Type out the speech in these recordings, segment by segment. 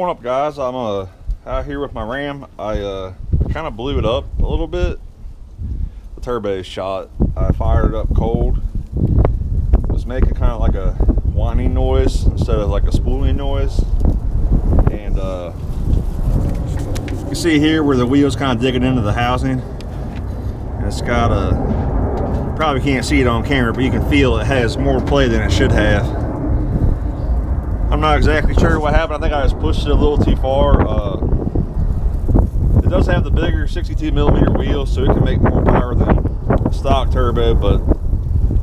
going up, guys? I'm out here with my Ram. I kind of blew it up a little bit. The turbo is shot. I fired it up cold. It was making kind of like a whining noise instead of like a spooling noise. And you can see here where the wheel's kind of digging into the housing. And it's got a, probably can't see it on camera, but you can feel it has more play than it should have. I'm not exactly sure what happened. I think I just pushed it a little too far. It does have the bigger 62mm wheel, so it can make more power than a stock turbo, but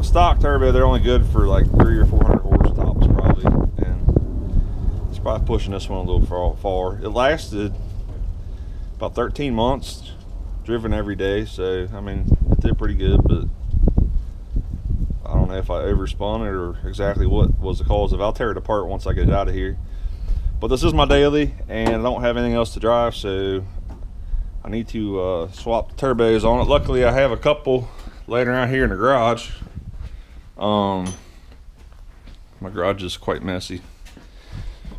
a stock turbo, they're only good for like 300 or 400 horse tops probably, and it's probably pushing this one a little far. It lasted about 13 months, driven every day, so I mean, it did pretty good, but I don't know if I overspun it or exactly what was the cause of it. I'll tear it apart once I get it out of here. But this is my daily, and I don't have anything else to drive, so I need to swap the turbos on it. Luckily, I have a couple laying around here in the garage. My garage is quite messy,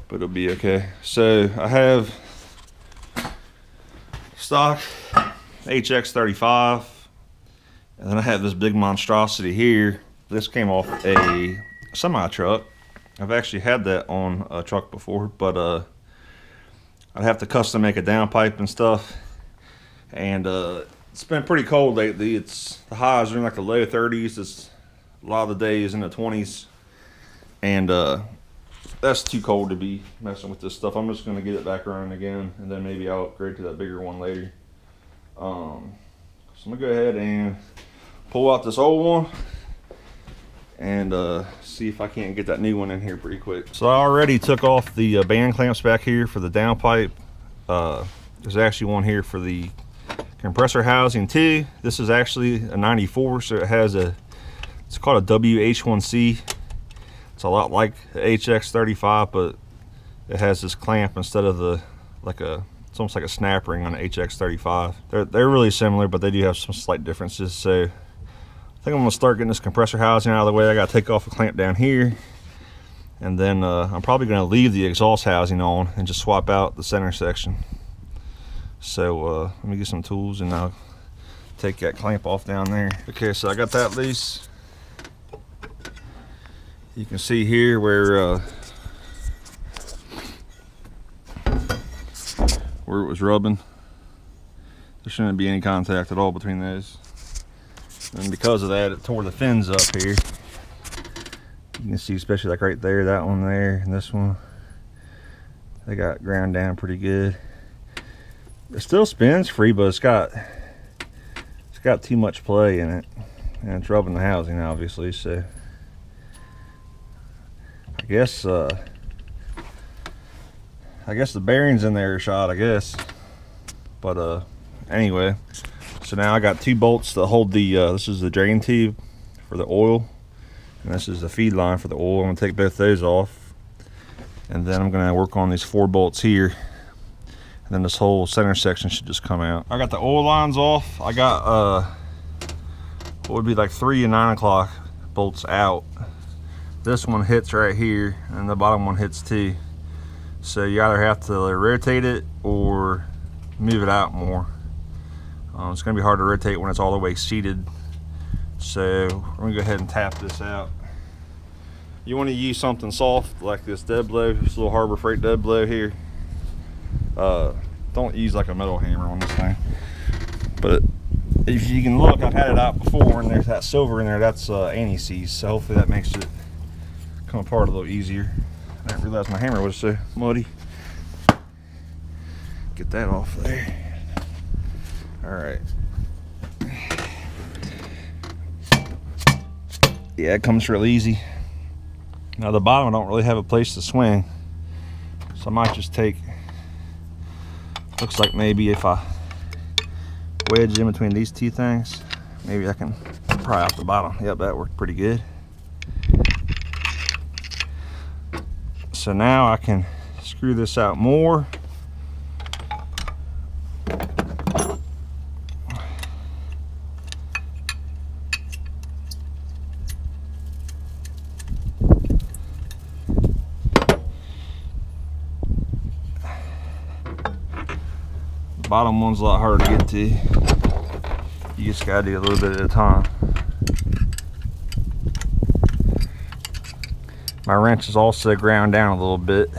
but it'll be okay. So I have stock HX35, and then I have this big monstrosity here. This came off a semi truck. I've actually had that on a truck before, but I'd have to custom make a downpipe and stuff. And it's been pretty cold lately. The highs are in like the low 30s. It's a lot of the days in the 20s, and that's too cold to be messing with this stuff. I'm just gonna get it back running again, and then maybe I'll upgrade to that bigger one later. So I'm gonna go ahead and pull out this old one and see if I can't get that new one in here pretty quick. So I already took off the band clamps back here for the downpipe. There's actually one here for the compressor housing too. This is actually a 94, so it has it's called a WH1C. It's a lot like the HX35, but it has this clamp instead of it's almost like a snap ring on the HX35. They're really similar, but they do have some slight differences. So I think I'm gonna start getting this compressor housing out of the way. I gotta take off the clamp down here, and then I'm probably gonna leave the exhaust housing on and just swap out the center section. So let me get some tools and I'll take that clamp off down there. Okay, so I got that loose. You can see here where it was rubbing. There shouldn't be any contact at all between those. And because of that, it tore the fins up here. You can see, especially like right there, that one there, and this one. They got ground down pretty good. It still spins free, but it's got too much play in it, and it's rubbing the housing, obviously. So I guess the bearings in there are shot, I guess. But anyway, so now I got 2 bolts to hold the this is the drain tube for the oil, and this is the feed line for the oil. I'm gonna take both those off, and then I'm gonna work on these 4 bolts here, and then this whole center section should just come out. I got the oil lines off. I got what would be like 3 and 9 o'clock bolts out. This one hits right here, and the bottom one hits too. So you either have to rotate it or move it out more. It's gonna be hard to rotate when it's all the way seated. So we're gonna go ahead and tap this out. You wanna use something soft like this dead blow, this little Harbor Freight dead blow here. Don't use like a metal hammer on this thing. But if you can look, I've had it out before, and there's that silver in there, that's anti-seize. So hopefully that makes it come apart a little easier. I didn't realize my hammer was so muddy. Get that off there. All right. Yeah, it comes real easy. Now the bottom, I don't really have a place to swing, so I might just take, looks like maybe if I wedge in between these 2 things, maybe I can pry out the bottom. Yep, that worked pretty good. So now I can screw this out more. bottom one's a lot harder to get to. You just gotta do a little bit at a time. My wrench is also ground down a little bit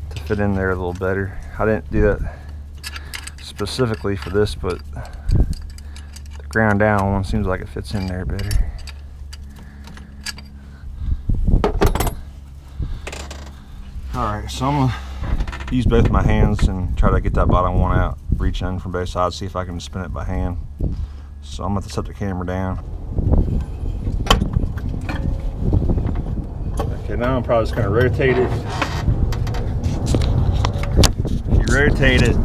to fit in there a little better. I didn't do that specifically for this, but the ground down one seems like it fits in there better. Alright, so I'm gonna use both my hands and try to get that bottom one out, reach in from both sides, see if I can spin it by hand. So I'm gonna set the camera down. Okay, now I'm probably just gonna rotate it. If you rotate it,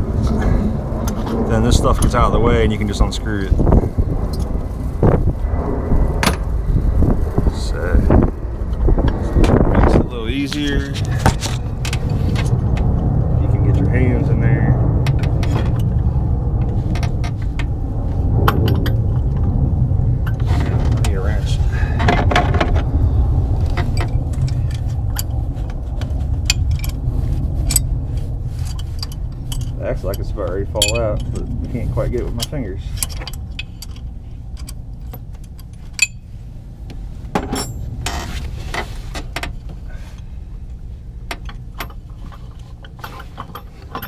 then this stuff gets out of the way and you can just unscrew it. So, makes it a little easier. You can get your hands in there. I need a wrench. It acts like it's about ready to fall out, but I can't quite get it with my fingers.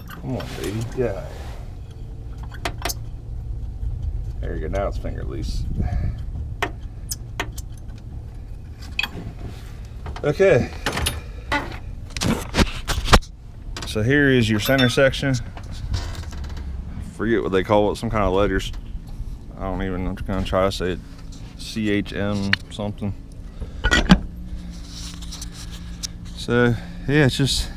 Come on, baby. Yeah. There you go. Now it's finger loose. Okay. So here is your center section. Forget what they call it, some kind of letters. I don't even, I'm gonna try to say it. CHM something. So yeah, it's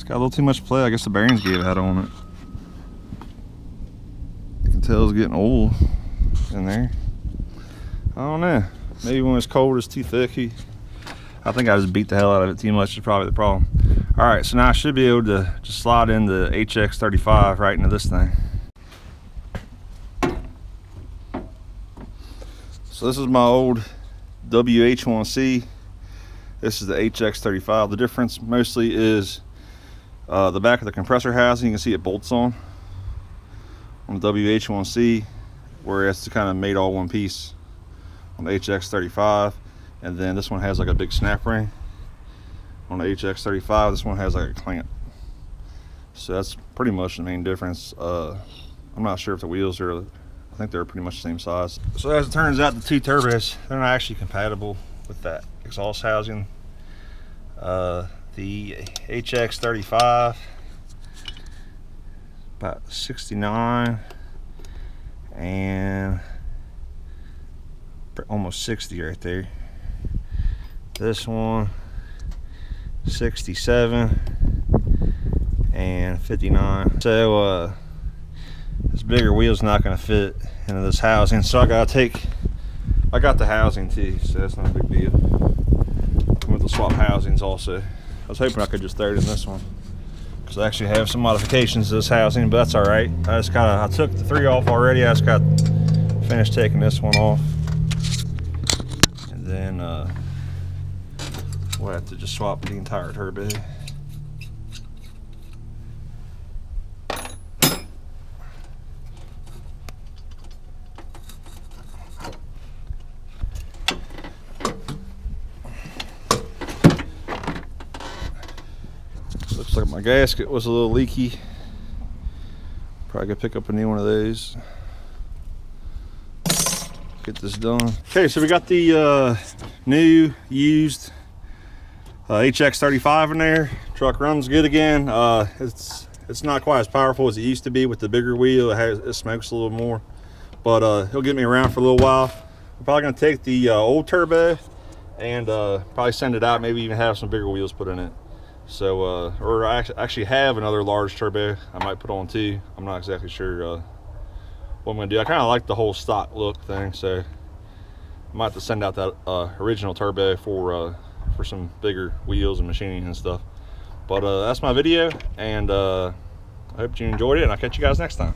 got a little too much play. I guess the bearings gave out on it. You can tell it's getting old in there. I don't know. Maybe when it's cold it's too thick. I think I just beat the hell out of it too much is probably the problem. Alright, so now I should be able to just slide in the HX35 right into this thing. So this is my old WH1C. This is the HX35. The difference mostly is the back of the compressor housing. You can see it bolts on the WH1C, whereas it's kind of made all one piece on the HX35. And then this one has like a big snap ring. On the HX35, this one has like a clamp. So that's pretty much the main difference. I'm not sure if the wheels are, I think they're pretty much the same size. So as it turns out, the two turbos, they're not actually compatible with that exhaust housing. The HX35, about 69 and almost 60 right there. This one 67 and 59. So this bigger wheel's not going to fit into this housing, so I got the housing too, so that's not a big deal. I'm going to swap housings also. I was hoping I could just throw it in this one because I actually have some modifications to this housing, but that's all right. I took the 3 off already. I just got finished taking this one off, and then we'll have to just swap the entire turbo. Looks like my gasket was a little leaky. Probably gonna pick up a new one of those. Get this done. Okay, so we got the new used HX35 in there. Truck runs good again. It's not quite as powerful as it used to be with the bigger wheel. It smokes a little more, but he'll get me around for a little while. I'm probably gonna take the old turbo and probably send it out, maybe even have some bigger wheels put in it. So or I actually have another large turbo I might put on too. I'm not exactly sure what I'm gonna do. I kind of like the whole stock look thing, so I might have to send out that original turbo for some bigger wheels and machining and stuff. But that's my video, and I hope you enjoyed it, and I'll catch you guys next time.